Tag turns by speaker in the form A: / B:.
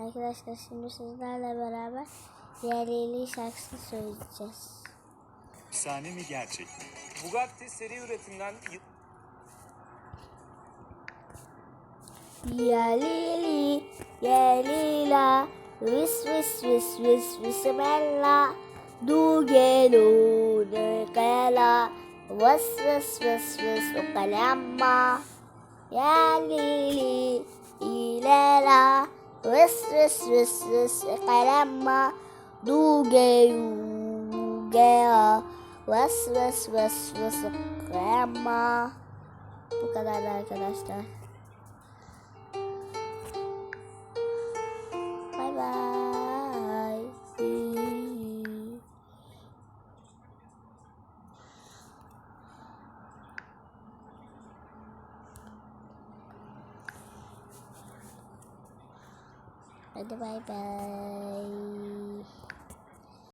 A: Arkadaşlar şimdi sizlerle beraber Yerli şarkısını söyleyeceğiz.
B: Efsane mi gerçek mi?
C: Bugatti seri üretimden
A: Yerli, yerli la, vis vis vis vis vis bella, du gelo ne kela, was was was was o kalamma. Yerli, ilela, vis vis vis vis o kalamma, du gelo, was was was was o kalamma. Bu kadar arkadaşlar. Bye bye. Hadi bye bye.